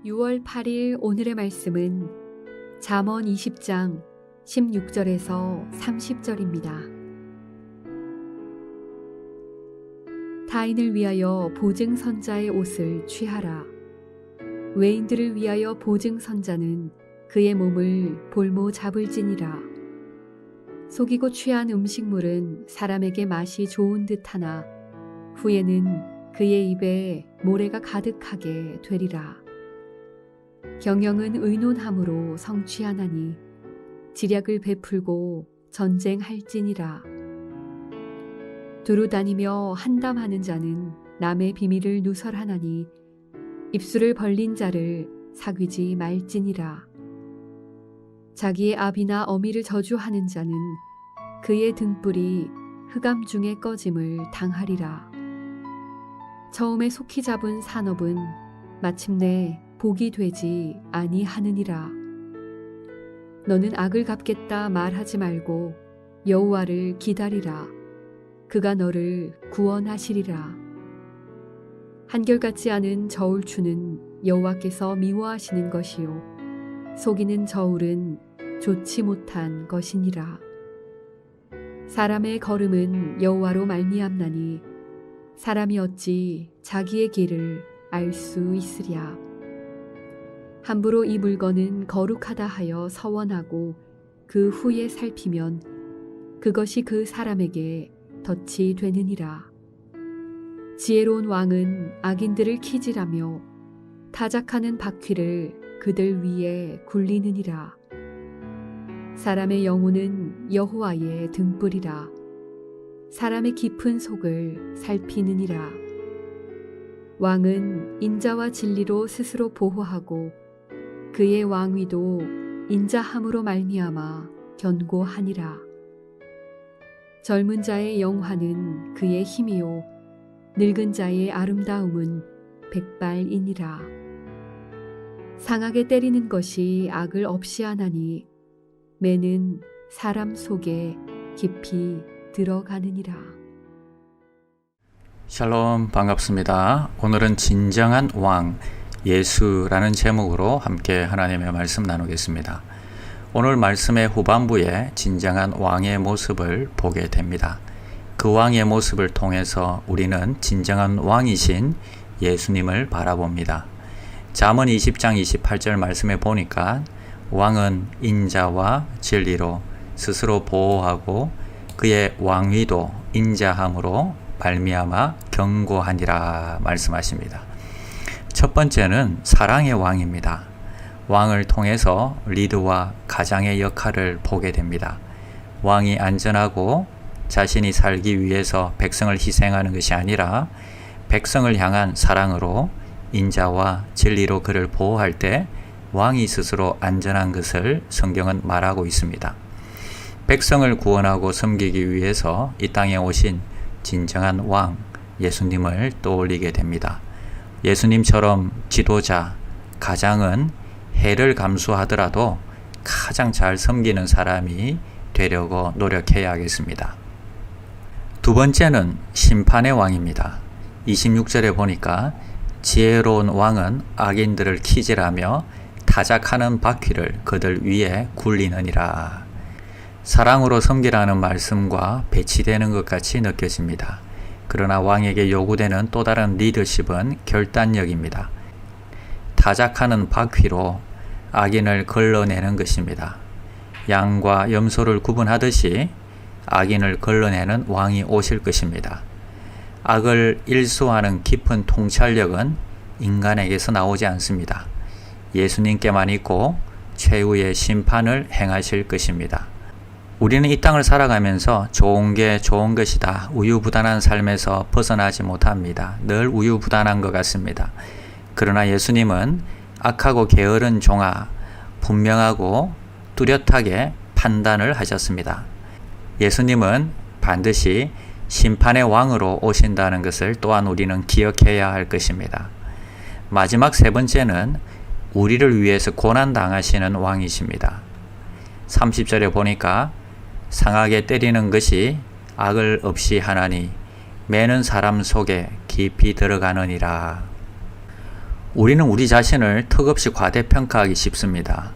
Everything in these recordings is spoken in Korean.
6월 8일 오늘의 말씀은 잠언 20장 16절에서 30절입니다. 타인을 위하여 보증선자의 옷을 취하라. 외인들을 위하여 보증선자는 그의 몸을 볼모 잡을지니라. 속이고 취한 음식물은 사람에게 맛이 좋은 듯하나 후에는 그의 입에 모래가 가득하게 되리라. 경영은 의논함으로 성취하나니 지략을 베풀고 전쟁할지니라. 두루 다니며 한담하는 자는 남의 비밀을 누설하나니 입술을 벌린 자를 사귀지 말지니라. 자기의 아비나 어미를 저주하는 자는 그의 등불이 흑암 중에 꺼짐을 당하리라. 처음에 속히 잡은 산업은 마침내 복이 되지 아니하느니라. 너는 악을 갚겠다 말하지 말고 여호와를 기다리라. 그가 너를 구원하시리라. 한결같지 않은 저울추는 여호와께서 미워하시는 것이요 속이는 저울은 좋지 못한 것이니라. 사람의 걸음은 여호와로 말미암나니 사람이 어찌 자기의 길을 알 수 있으랴. 함부로 이 물건은 거룩하다 하여 서원하고 그 후에 살피면 그것이 그 사람에게 덫이 되느니라. 지혜로운 왕은 악인들을 키질하며 타작하는 바퀴를 그들 위에 굴리느니라. 사람의 영혼은 여호와의 등불이라. 사람의 깊은 속을 살피느니라. 왕은 인자와 진리로 스스로 보호하고 그의 왕위도 인자함으로 말미암아 견고하니라. 젊은 자의 영화는 그의 힘이요 늙은 자의 아름다움은 백발이니라. 상하게 때리는 것이 악을 없이 하나니 매는 사람 속에 깊이 들어가느니라. 샬롬, 반갑습니다. 오늘은 진정한 왕 예수라는 제목으로 함께 하나님의 말씀 나누겠습니다. 오늘 말씀의 후반부에 진정한 왕의 모습을 보게 됩니다. 그 왕의 모습을 통해서 우리는 진정한 왕이신 예수님을 바라봅니다. 잠언 20장 28절 말씀에 보니까 왕은 인자와 진리로 스스로 보호하고 그의 왕위도 인자함으로 말미암아 견고하니라 말씀하십니다. 첫 번째는 사랑의 왕입니다. 왕을 통해서 리드와 가장의 역할을 보게 됩니다. 왕이 안전하고 자신이 살기 위해서 백성을 희생하는 것이 아니라 백성을 향한 사랑으로 인자와 진리로 그를 보호할 때 왕이 스스로 안전한 것을 성경은 말하고 있습니다. 백성을 구원하고 섬기기 위해서 이 땅에 오신 진정한 왕 예수님을 떠올리게 됩니다. 예수님처럼 지도자, 가장은 해를 감수하더라도 가장 잘 섬기는 사람이 되려고 노력해야 하겠습니다. 두 번째는 심판의 왕입니다. 26절에 보니까 지혜로운 왕은 악인들을 키질하며 타작하는 바퀴를 그들 위에 굴리느니라. 사랑으로 섬기라는 말씀과 배치되는 것 같이 느껴집니다. 그러나 왕에게 요구되는 또 다른 리더십은 결단력입니다. 타작하는 바퀴로 악인을 걸러내는 것입니다. 양과 염소를 구분하듯이 악인을 걸러내는 왕이 오실 것입니다. 악을 일소하는 깊은 통찰력은 인간에게서 나오지 않습니다. 예수님께만 있고 최후의 심판을 행하실 것입니다. 우리는 이 땅을 살아가면서 좋은 게 좋은 것이다. 우유부단한 삶에서 벗어나지 못합니다. 늘 우유부단한 것 같습니다. 그러나 예수님은 악하고 게으른 종아 분명하고 뚜렷하게 판단을 하셨습니다. 예수님은 반드시 심판의 왕으로 오신다는 것을 또한 우리는 기억해야 할 것입니다. 마지막 세 번째는 우리를 위해서 고난당하시는 왕이십니다. 30절에 보니까 상하게 때리는 것이 악을 없이 하나니 매는 사람 속에 깊이 들어가느니라. 우리는 우리 자신을 턱없이 과대평가하기 쉽습니다.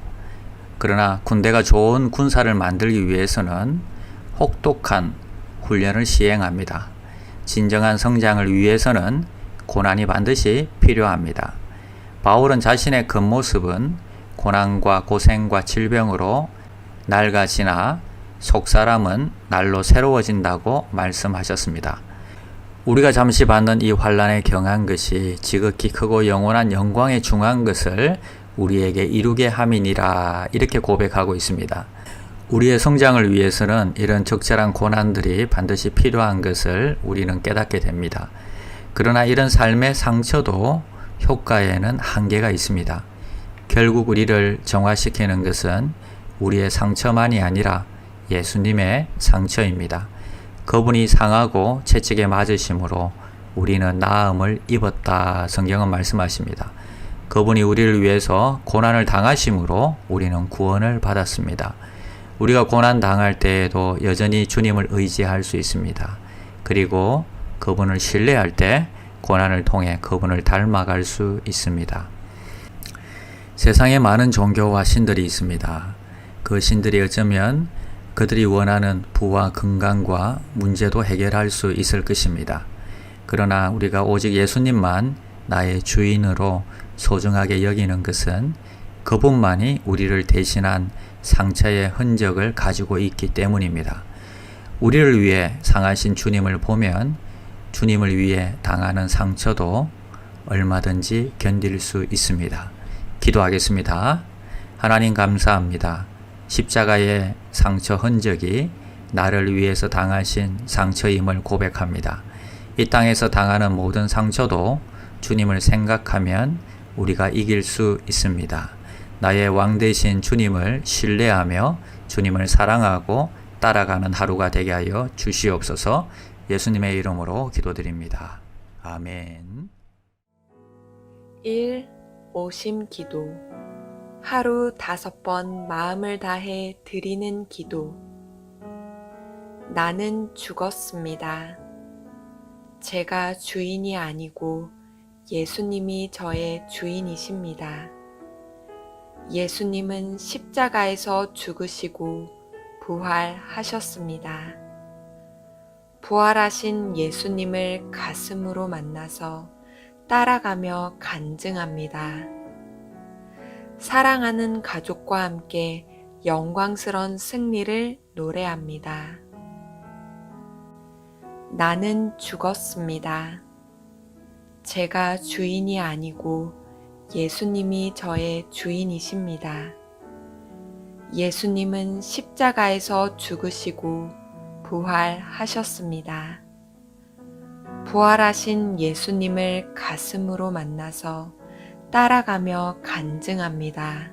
그러나 군대가 좋은 군사를 만들기 위해서는 혹독한 훈련을 시행합니다. 진정한 성장을 위해서는 고난이 반드시 필요합니다. 바울은 자신의 겉모습은 고난과 고생과 질병으로 낡아지나 속사람은 날로 새로워진다고 말씀하셨습니다. 우리가 잠시 받는 이 환난에 경한 것이 지극히 크고 영원한 영광에 중한 것을 우리에게 이루게 함이니라, 이렇게 고백하고 있습니다. 우리의 성장을 위해서는 이런 적절한 고난들이 반드시 필요한 것을 우리는 깨닫게 됩니다. 그러나 이런 삶의 상처도 효과에는 한계가 있습니다. 결국 우리를 정화시키는 것은 우리의 상처만이 아니라 예수님의 상처입니다. 그분이 상하고 채찍에 맞으심으로 우리는 나음을 입었다, 성경은 말씀하십니다. 그분이 우리를 위해서 고난을 당하심으로 우리는 구원을 받았습니다. 우리가 고난 당할 때에도 여전히 주님을 의지할 수 있습니다. 그리고 그분을 신뢰할 때 고난을 통해 그분을 닮아갈 수 있습니다. 세상에 많은 종교와 신들이 있습니다. 그 신들이 어쩌면 그들이 원하는 부와 건강과 문제도 해결할 수 있을 것입니다. 그러나 우리가 오직 예수님만 나의 주인으로 소중하게 여기는 것은 그분만이 우리를 대신한 상처의 흔적을 가지고 있기 때문입니다. 우리를 위해 상하신 주님을 보면 주님을 위해 당하는 상처도 얼마든지 견딜 수 있습니다. 기도하겠습니다. 하나님 감사합니다. 십자가의 상처 흔적이 나를 위해서 당하신 상처임을 고백합니다. 이 땅에서 당하는 모든 상처도 주님을 생각하면 우리가 이길 수 있습니다. 나의 왕 되신 주님을 신뢰하며 주님을 사랑하고 따라가는 하루가 되게 하여 주시옵소서. 예수님의 이름으로 기도드립니다. 아멘. 1. 오심 기도. 하루 5번 마음을 다해 드리는 기도. 나는 죽었습니다. 제가 주인이 아니고 예수님이 저의 주인이십니다. 예수님은 십자가에서 죽으시고 부활하셨습니다. 부활하신 예수님을 가슴으로 만나서 따라가며 간증합니다. 사랑하는 가족과 함께 영광스런 승리를 노래합니다. 나는 죽었습니다. 제가 주인이 아니고 예수님이 저의 주인이십니다. 예수님은 십자가에서 죽으시고 부활하셨습니다. 부활하신 예수님을 가슴으로 만나서 따라가며 간증합니다.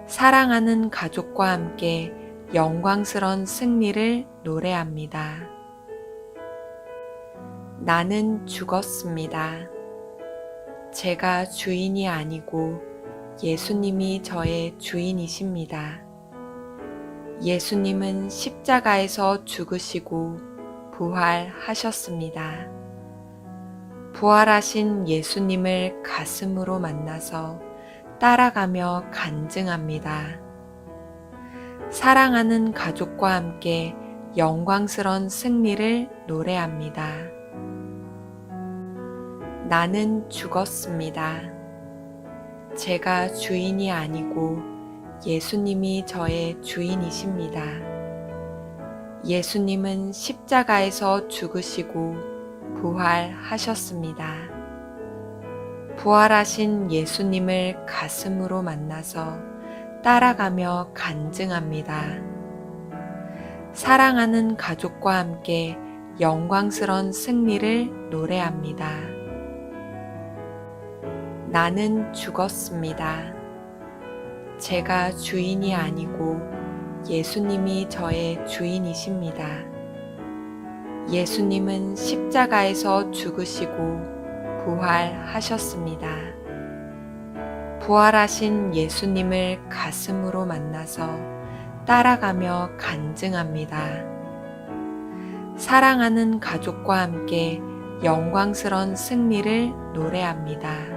사랑하는 가족과 함께 영광스런 승리를 노래합니다. 나는 죽었습니다. 제가 주인이 아니고 예수님이 저의 주인이십니다. 예수님은 십자가에서 죽으시고 부활하셨습니다. 부활하신 예수님을 가슴으로 만나서 따라가며 간증합니다. 사랑하는 가족과 함께 영광스런 승리를 노래합니다. 나는 죽었습니다. 제가 주인이 아니고 예수님이 저의 주인이십니다. 예수님은 십자가에서 죽으시고 부활하셨습니다. 부활하신 예수님을 가슴으로 만나서 따라가며 간증합니다. 사랑하는 가족과 함께 영광스런 승리를 노래합니다. 나는 죽었습니다. 제가 주인이 아니고 예수님이 저의 주인이십니다. 예수님은 십자가에서 죽으시고 부활하셨습니다. 부활하신 예수님을 가슴으로 만나서 따라가며 간증합니다. 사랑하는 가족과 함께 영광스런 승리를 노래합니다.